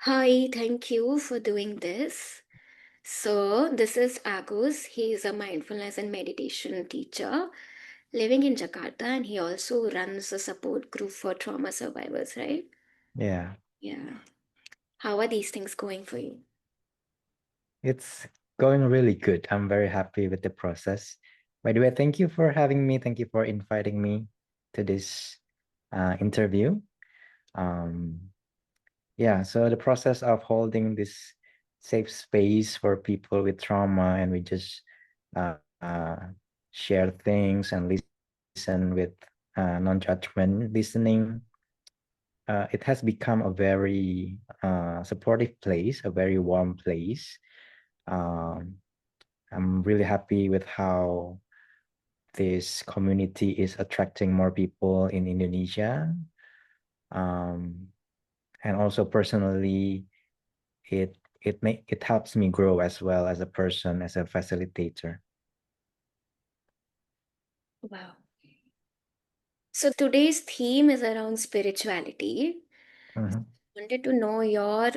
Hi, thank you for doing this. So, this is Agus. He is a mindfulness and meditation teacher living in Jakarta, and he also runs a support group for trauma survivors, right? Yeah, Yeah. How are these things going for you? it's going really good. I'm very happy with the process. By the way, thank you for having me. Thank you for inviting me to this interview. Um, yeah, so the process of holding this safe space for people with trauma, and we just uh, uh, share things and listen with non-judgment listening. It has become a very supportive place, a very warm place. Um, I'm really happy with how this community is attracting more people in Indonesia. Um, and also personally, it helps me grow as well as a person, as a facilitator. Wow. So, today's theme is around spirituality. Mhm. Wanted to know your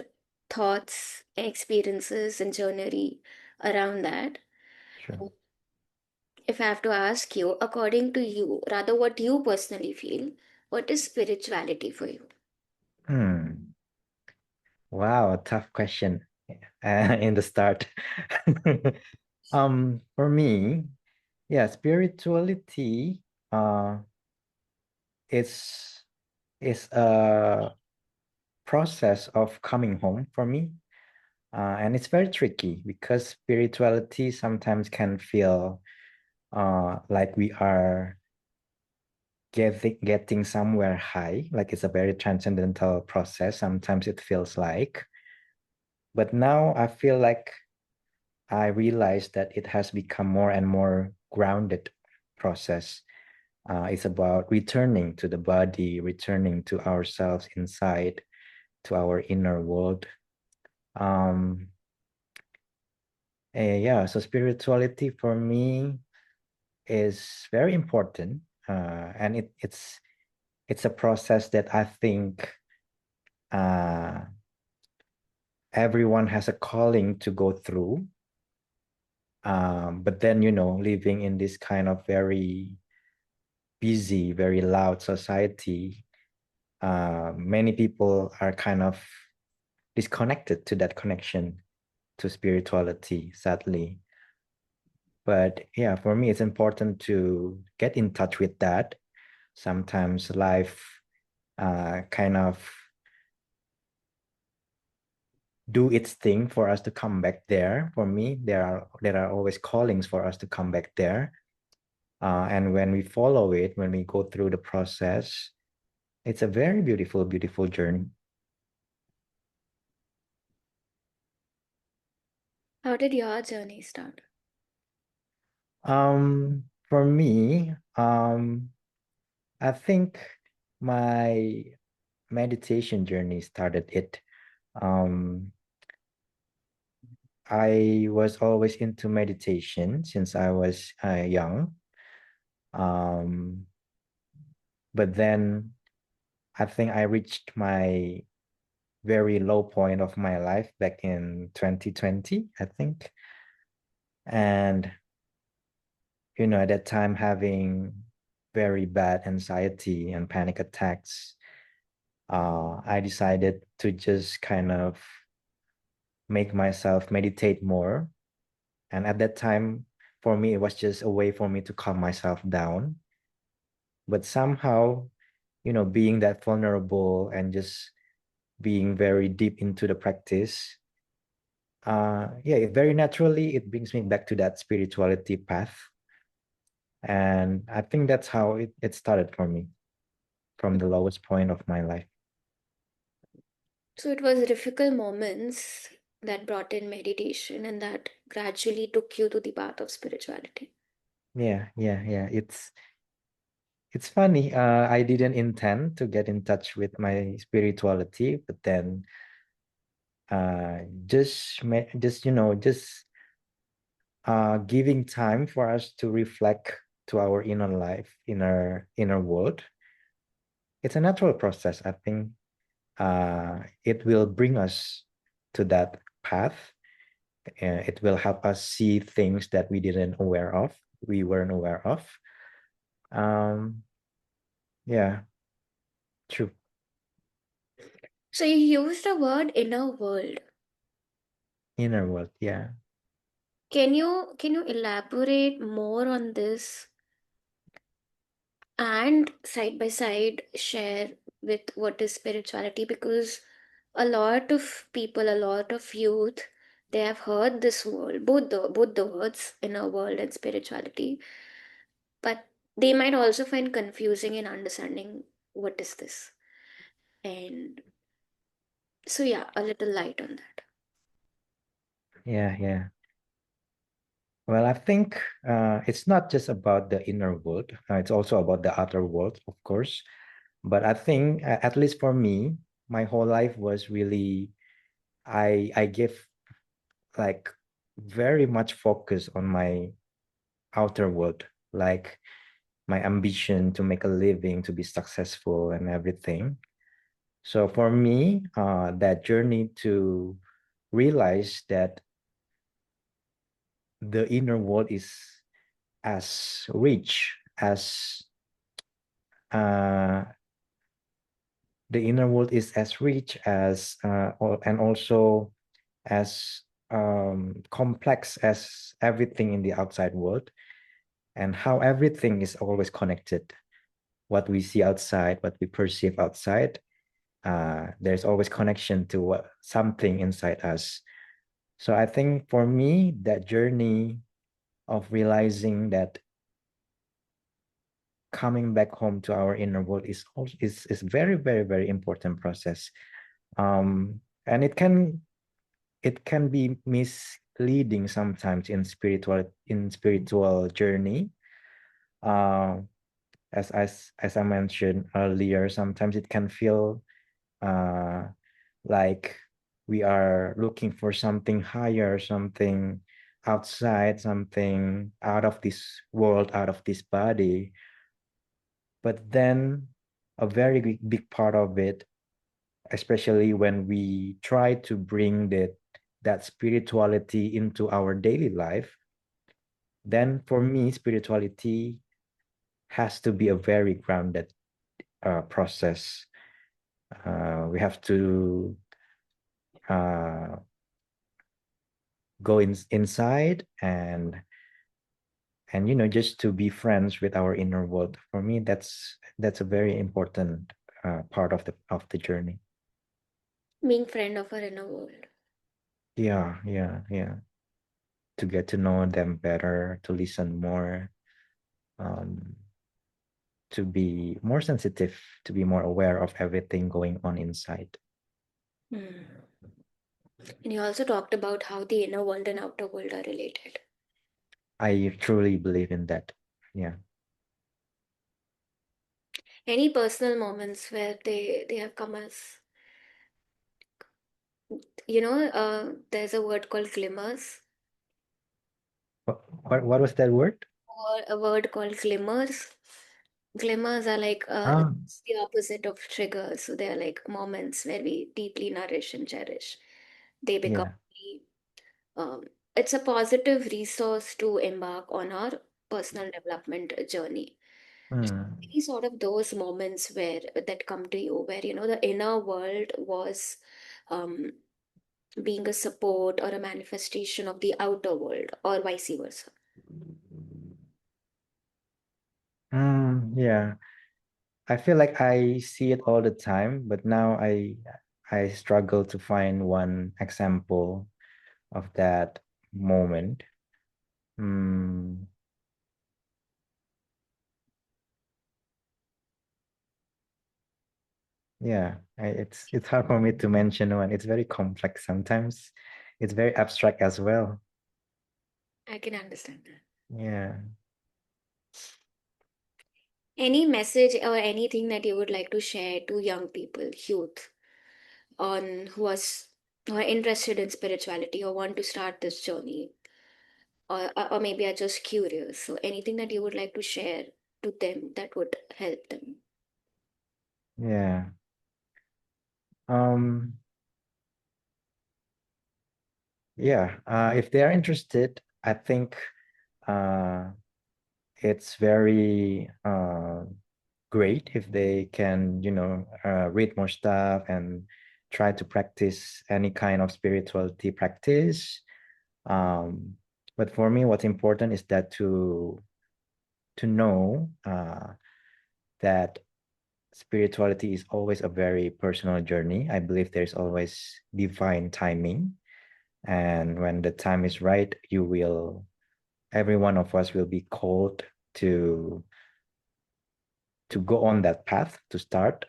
thoughts, experiences, and journey around that. Sure. If I have to ask you, according to you, rather what you personally feel, what is spirituality for you? Hmm. Wow, a tough question in the start. For me, yeah, spirituality uh is is a process of coming home for me. And it's very tricky because spirituality sometimes can feel like we are getting somewhere high, like it's a very transcendental process. Sometimes it feels like. But now I feel like I realize that it has become more and more grounded process. It's about returning to the body, returning to ourselves inside, to our inner world. Um, yeah, so spirituality for me is very important, and it's a process that I think uh, everyone has a calling to go through. But then, living in this kind of very busy, very loud society, many people are kind of disconnected to that connection to spirituality, sadly. But yeah, for me, it's important to get in touch with that. Sometimes life kind of do its thing for us to come back there. For me, there are always callings for us to come back there. And when we follow it, when we go through the process, it's a very beautiful, beautiful journey. How did your journey start? For me, I think my meditation journey started it. Um, I was always into meditation since I was young. Um, but then I think I reached my very low point of my life back in 2020, I think. And, at that time, having very bad anxiety and panic attacks, I decided to just kind of make myself meditate more. And at that time, for me, it was just a way for me to calm myself down. But somehow, being that vulnerable and just being very deep into the practice, yeah, very naturally, it brings me back to that spirituality path. And I think that's how it started for me from the lowest point of my life. So it was difficult moments that brought in meditation and that gradually took you to the path of spirituality. Yeah, yeah, yeah. It's funny. I didn't intend to get in touch with my spirituality, but then just giving time for us to reflect to our inner life, inner world. It's a natural process, I think. it will bring us to that path. It will help us see things that we weren't aware of. Um, yeah, true. So you used the word inner world. Inner world, yeah. Can you elaborate more on this and side by side share with what is spirituality? Because a lot of people, a lot of youth, they have heard this word, both the words inner world and spirituality, but they might also find confusing in understanding what is this. And so yeah, a little light on that. Yeah, yeah. Well, I think it's not just about the inner world. It's also about the outer world, of course. But I think, at least for me, my whole life was really, I give like very much focus on my outer world, like my ambition to make a living, to be successful and everything. So for me, that journey to realize that the inner world is as rich as uh, the inner world is as rich as and also as complex as everything in the outside world, and how everything is always connected. What we see outside, what we perceive outside, there's always connection to something inside us. So I think for me, that journey of realizing that coming back home to our inner world is very, very, very important process. And it can be misleading sometimes in spiritual journey. Uh, as I mentioned earlier, sometimes it can feel uh, like we are looking for something higher, something outside, something out of this world, out of this body. But then a very big part of it, especially when we try to bring that spirituality into our daily life, then for me, spirituality has to be a very grounded process. We have to uh, go inside and just to be friends with our inner world. For me, that's a very important part of the journey. Being friend of our inner world. Yeah, yeah, yeah. To get to know them better, to listen more, um, to be more sensitive, to be more aware of everything going on inside. Hmm. And you also talked about how the inner world and outer world are related. I truly believe in that. Yeah. Any personal moments where they have come as, there's a word called glimmers, What was that word? or a word called glimmers. Glimmers are like Ah, it's the opposite of triggers. So they are like moments where we deeply nourish and cherish. They become yeah. um, it's a positive resource to embark on our personal development journey. Hmm. Any sort of those moments where that come to you, where the inner world was um, being a support or a manifestation of the outer world, or vice versa. Yeah. I feel like I see it all the time, but now I struggle to find one example of that moment. Hmm. Yeah, it's hard for me to mention one. It's very complex sometimes. It's very abstract as well. I can understand that. Yeah. Any message or anything that you would like to share to young people, youth, on who are interested in spirituality or want to start this journey, or maybe are just curious. So anything that you would like to share to them that would help them. Yeah. Um, yeah, if they are interested, I think uh, it's very great if they can, read more stuff and try to practice any kind of spirituality practice. But for me, what's important is that to know that spirituality is always a very personal journey. I believe there's always divine timing, and when the time is right, every one of us will be called to to go on that path to start.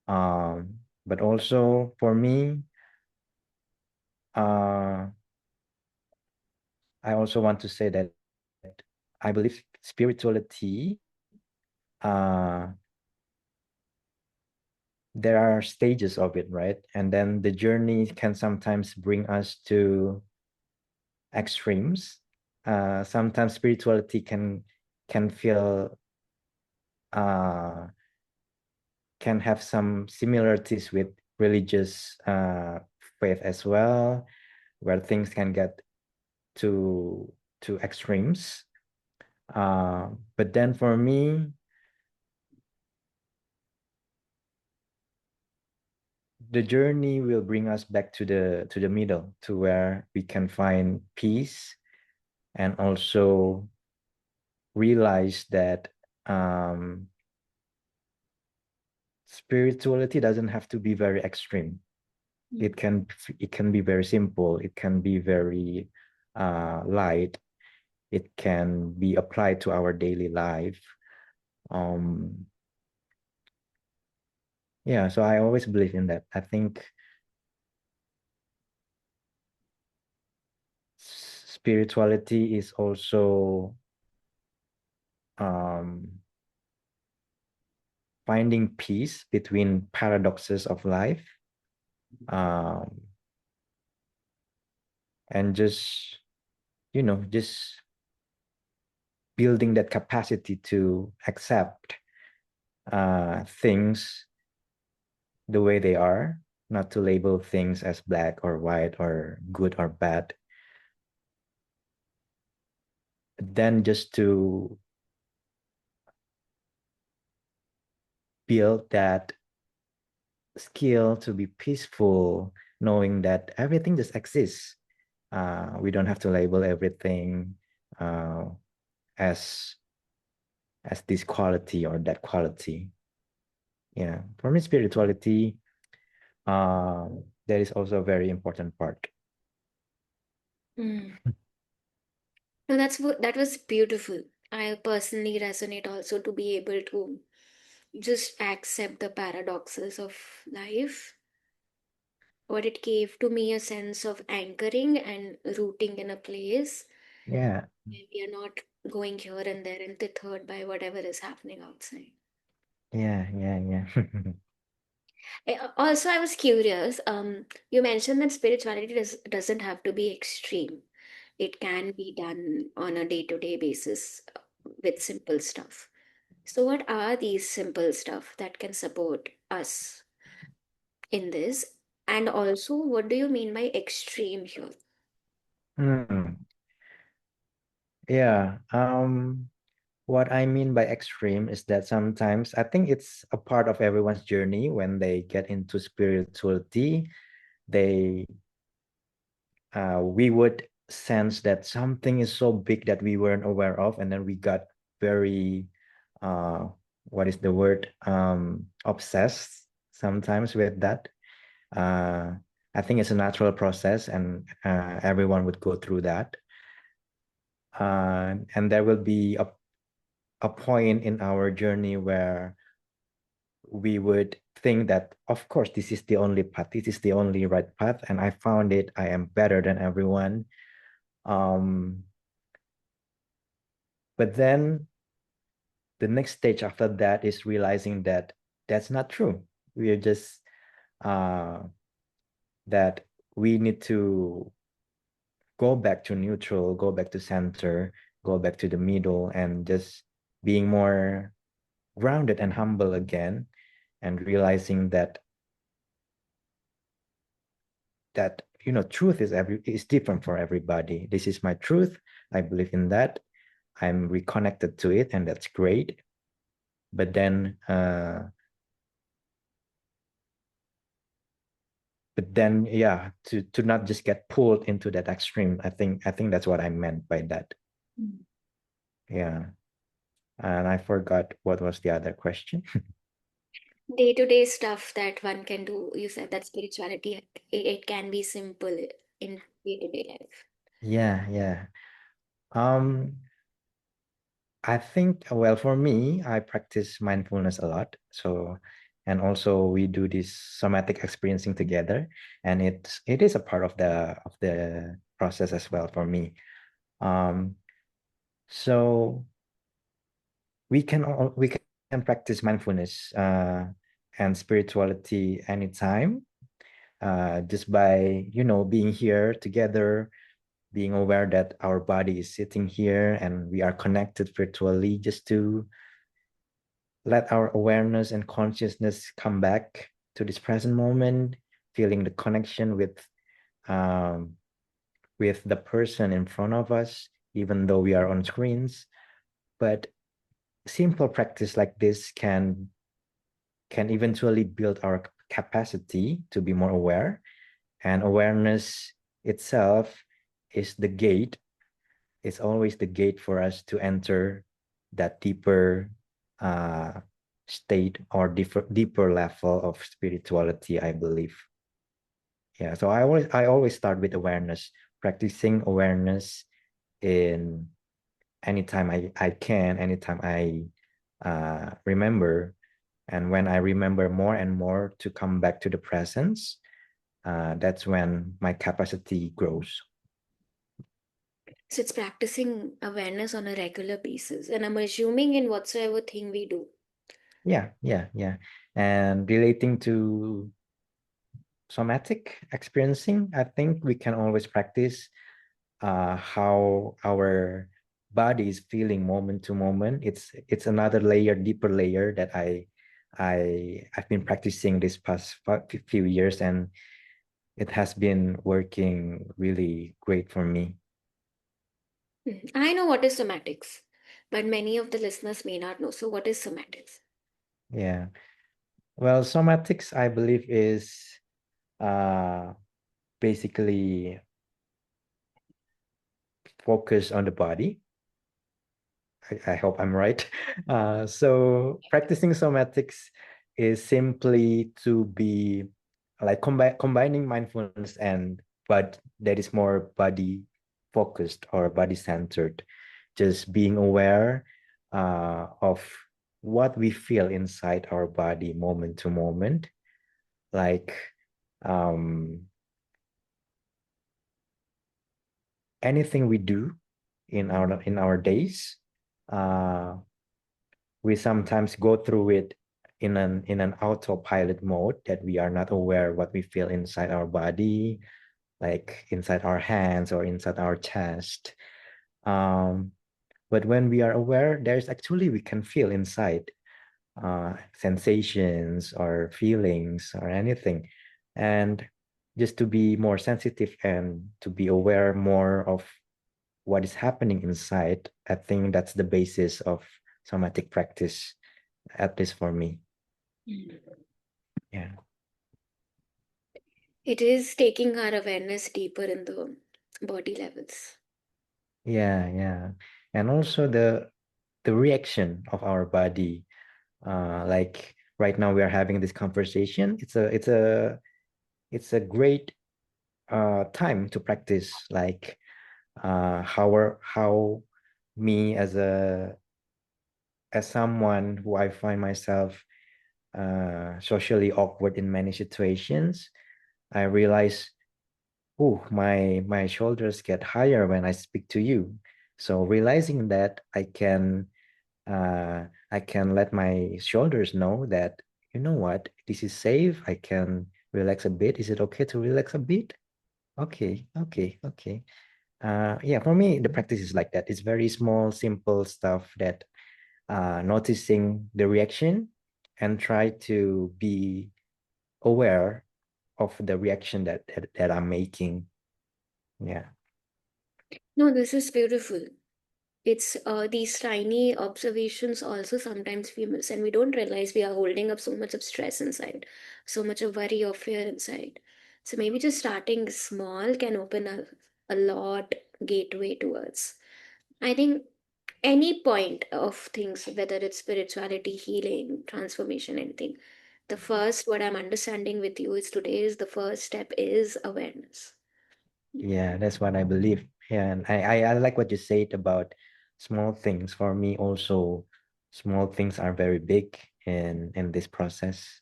But also for me, uh, I also want to say that I believe spirituality, uh, there are stages of it, right? And then the journey can sometimes bring us to extremes. Sometimes spirituality can feel uh, can have some similarities with religious faith as well, where things can get to to extremes. But then for me, the journey will bring us back to the middle, to where we can find peace and also realize that spirituality doesn't have to be very extreme. Mm. It can be very simple. It can be very light. It can be applied to our daily life. Um, yeah, so I always believe in that. I think spirituality is also um, finding peace between paradoxes of life, um, and just building that capacity to accept things the way they are, not to label things as black or white or good or bad, then just to build that skill to be peaceful, knowing that everything just exists. We don't have to label everything uh, as this quality or that quality. Yeah, for me, spirituality, that is also a very important part. Mm. No, that was beautiful. I personally resonate also to be able to just accept the paradoxes of life. What it gave to me a sense of anchoring and rooting in a place Yeah, where we are not going here and there and tethered by whatever is happening outside. yeah, yeah, yeah. Also, I was curious. You mentioned that spirituality doesn't have to be extreme. It can be done on a day-to-day basis with simple stuff. So, what are these simple stuff that can support us in this? And also, what do you mean by extreme here? Hmm. Yeah. What I mean by extreme is that sometimes I think it's a part of everyone's journey when they get into spirituality, they we would sense that something is so big that we weren't aware of, and then we got very uh what is the word? Obsessed sometimes with that. Uh I think it's a natural process, and everyone would go through that. And there will be a point in our journey where we would think that, of course, this is the only path, this is the only right path, and I found it, I am better than everyone. um but then the next stage after that is realizing that that's not true. We are just uh that we need to go back to neutral, go back to center, go back to the middle, and just being more grounded and humble again, and realizing that that truth is different for everybody. This is my truth. I believe in that. I'm reconnected to it, and that's great. But then yeah, to not just get pulled into that extreme. I think that's what I meant by that. Yeah. And I forgot what was the other question. Day-to-day stuff that one can do. You said that spirituality, it can be simple in day-to-day life. Yeah. um I think, well, for me, I practice mindfulness a lot. So, and also we do this somatic experiencing together, and it is a part of the process as well for me. Um, so we can practice mindfulness and spirituality anytime, just by being here together, being aware that our body is sitting here and we are connected virtually, just to let our awareness and consciousness come back to this present moment, feeling the connection um, with the person in front of us, even though we are on screens. But simple practice like this can eventually build our capacity to be more aware, and awareness itself is the gate. It's always the gate for us to enter that deeper uh, state or deeper level of spirituality, I believe. Yeah, so I always start with awareness, practicing awareness in anytime I can, anytime I remember. And when I remember more and more to come back to the presence, that's when my capacity grows. So it's practicing awareness on a regular basis. And I'm assuming in whatsoever thing we do. Yeah. And relating to somatic experiencing, I think we can always practice how our body is feeling moment to moment. It's another layer, deeper layer that I've been practicing this past few years, and it has been working really great for me. I know what is somatics, but many of the listeners may not know. So what is somatics? Yeah. Well, somatics, I believe, is uh, basically focus on the body. I hope I'm right. So practicing somatics is simply to be like combining mindfulness and but that is more body focused or body centered. Just being aware of what we feel inside our body moment to moment. Like um, anything we do in our days, uh, we sometimes go through it in an autopilot mode, that we are not aware what we feel inside our body, like inside our hands or inside our chest. um but when we are aware, there's actually we can feel inside sensations or feelings or anything. And just to be more sensitive and to be aware more of what is happening inside, I think that's the basis of somatic practice, at least for me. Yeah. It is taking our awareness deeper in the body levels. Yeah. And also the reaction of our body. Like right now we are having this conversation. It's a great time to practice, like how me as someone who I find myself socially awkward in many situations. I realize, oh, my shoulders get higher when I speak to you. So realizing that, I can let my shoulders know that, you know what, this is safe. I can relax a bit. Is it okay to relax a bit? Okay. Yeah, for me, the practice is like that. It's very small, simple stuff that noticing the reaction and try to be aware of the reaction that I'm making. Yeah. No, this is beautiful. It's these tiny observations also sometimes we miss, and we don't realize we are holding up so much of stress inside, so much of worry or fear inside. So maybe just starting small can open a lot gateway towards. I think any point of things, whether it's spirituality, healing, transformation, anything. The first, what I'm understanding with you is today is the first step is awareness. Yeah, that's what I believe. Yeah, and I like what you said about small things. For me, also, small things are very big in this process.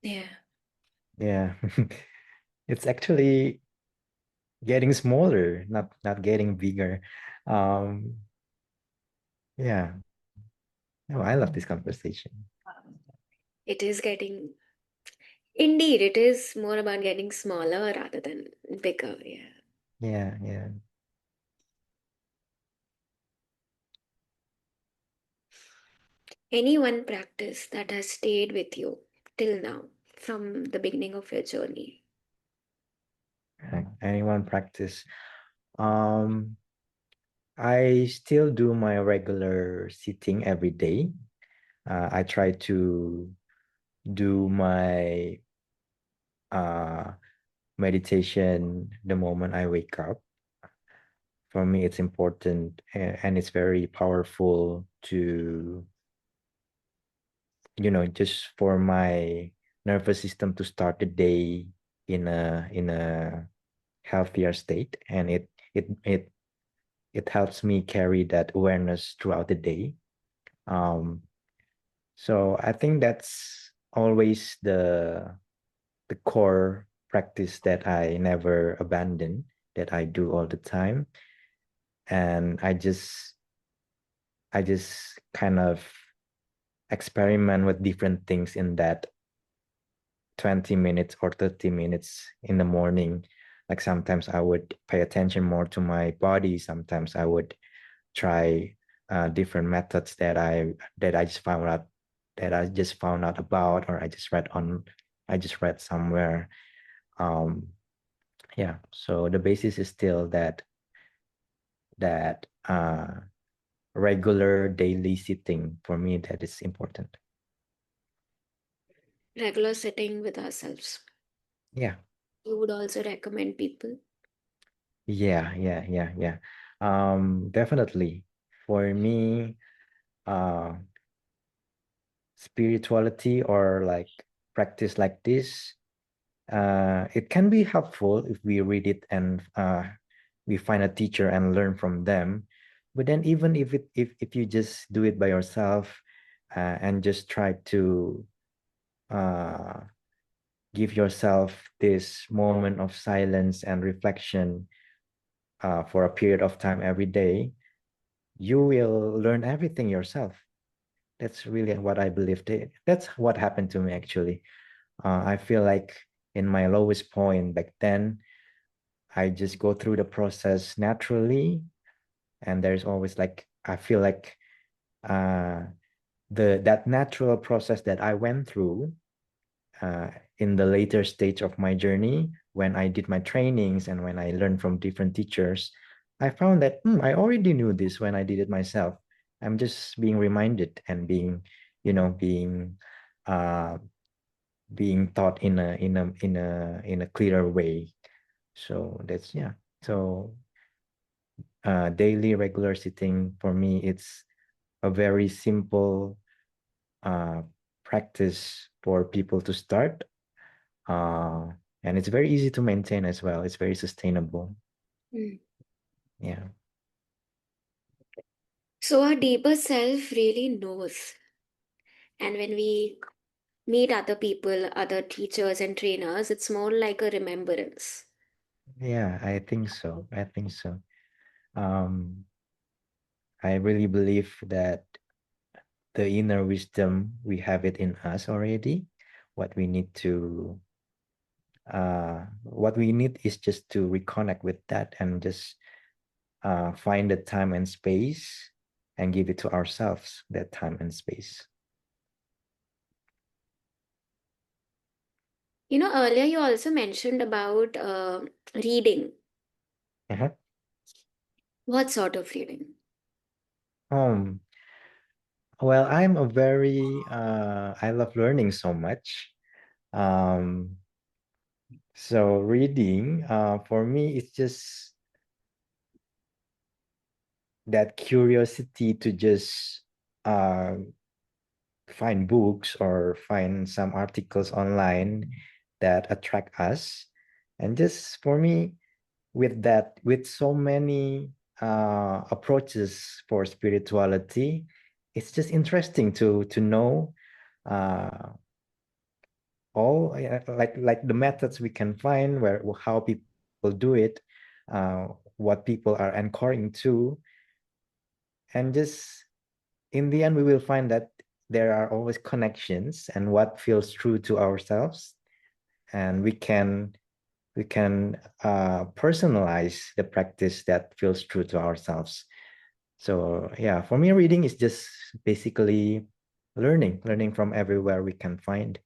Yeah. Yeah, it's actually getting smaller, not getting bigger. Um, yeah. No, I love this conversation. It is getting, indeed, it is more about getting smaller rather than bigger. Yeah. Yeah, yeah. Any one practice that has stayed with you till now from the beginning of your journey. Anyone practice? Um, I still do my regular sitting every day. I try to do my uh, meditation the moment I wake up. For me, it's important and it's very powerful to, just for my nervous system to start the day in a healthier state, and it helps me carry that awareness throughout the day. So I think that's always the core practice that I never abandon, that I do all the time. And I just kind of experiment with different things in that 20 minutes or 30 minutes in the morning. Like sometimes I would pay attention more to my body. Sometimes I would try different methods that I just found out about, or I just read somewhere. Um, yeah. So the basis is still that regular daily sitting. For me, that is important. Regular sitting with ourselves. Yeah. You would also recommend people. Yeah, yeah, yeah, yeah. Definitely. For me, uh, spirituality or like practice like this, it can be helpful if we read it and we find a teacher and learn from them. But then even if you just do it by yourself and just try to uh, give yourself this moment of silence and reflection for a period of time every day, you will learn everything yourself. That's really what I believe. That's what happened to me actually. I feel like in my lowest point back then, I just go through the process naturally, and there's always like I feel like uh, that natural process that I went through uh, in the later stage of my journey, when I did my trainings and when I learned from different teachers, I found that I already knew this when I did it myself. I'm just being reminded and being uh, being taught in a clearer way. So that's yeah. So daily regular sitting for me, it's a very simple uh, practice for people to start. And it's very easy to maintain as well. It's very sustainable. Mm. Yeah. So our deeper self really knows. And when we meet other people, other teachers and trainers, it's more like a remembrance. Yeah, I think so. I think so. Um, I really believe that the inner wisdom, we have it in us already. What we need to what we need is just to reconnect with that and just find the time and space and give it to ourselves, that time and space. Earlier you also mentioned about reading. Uh-huh. What sort of reading? Um, well, I'm a very I love learning so much. Um, so reading for me it's just that curiosity to just uh find books or find some articles online that attract us. And just for me, with that, with so many approaches for spirituality, it's just interesting to know uh, all like the methods we can find, where how people do it, uh, what people are anchoring to, and just in the end we will find that there are always connections and what feels true to ourselves, and we can personalize the practice that feels true to ourselves. So yeah, for me reading is just basically learning from everywhere we can find.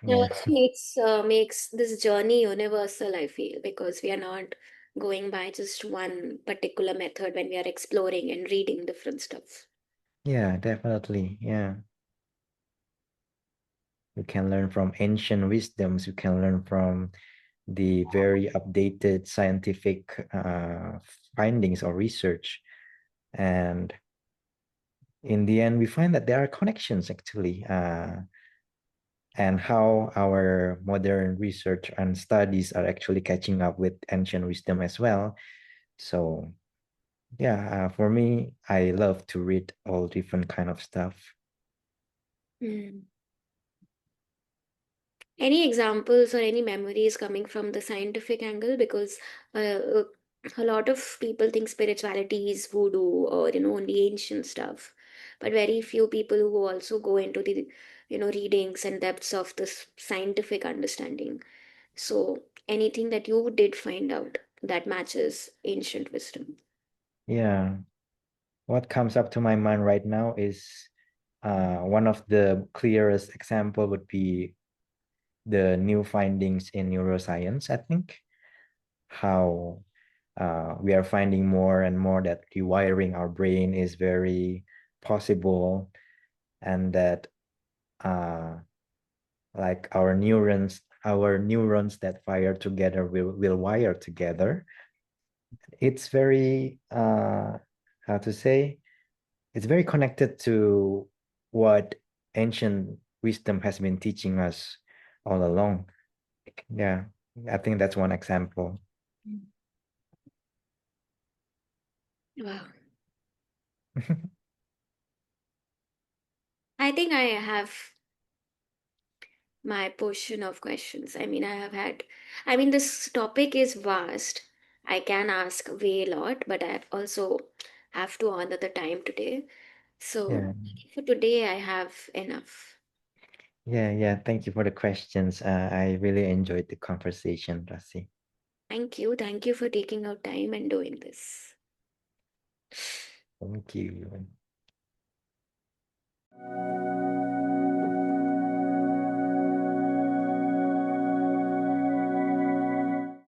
It Yeah. also makes this journey universal, I feel, because we are not going by just one particular method when we are exploring and reading different stuff. Yeah, definitely. Yeah, you can learn from ancient wisdoms, you can learn from the very updated scientific findings or research. And in the end, we find that there are connections actually, and how our modern research and studies are actually catching up with ancient wisdom as well. So yeah, for me, I love to read all different kind of stuff. Mm. Any examples or any memories coming from the scientific angle? Because a lot of people think spirituality is voodoo or only ancient stuff, but very few people who also go into the readings and depths of this scientific understanding. So anything that you did find out that matches ancient wisdom? Yeah, what comes up to my mind right now is one of the clearest example would be the new findings in neuroscience, I think, how we are finding more and more that rewiring our brain is very possible, and that uh, like our neurons that fire together will wire together. It's very how to say, it's very connected to what ancient wisdom has been teaching us all along. Yeah, I think that's one example. Wow. I think I have my portion of questions. I mean, this topic is vast. I can ask way a lot, but I also have to honor the time today. So Yeah, for today, I have enough. yeah. Thank you for the questions. I really enjoyed the conversation, Rasi. Thank you. Thank you for taking out time and doing this. Thank you.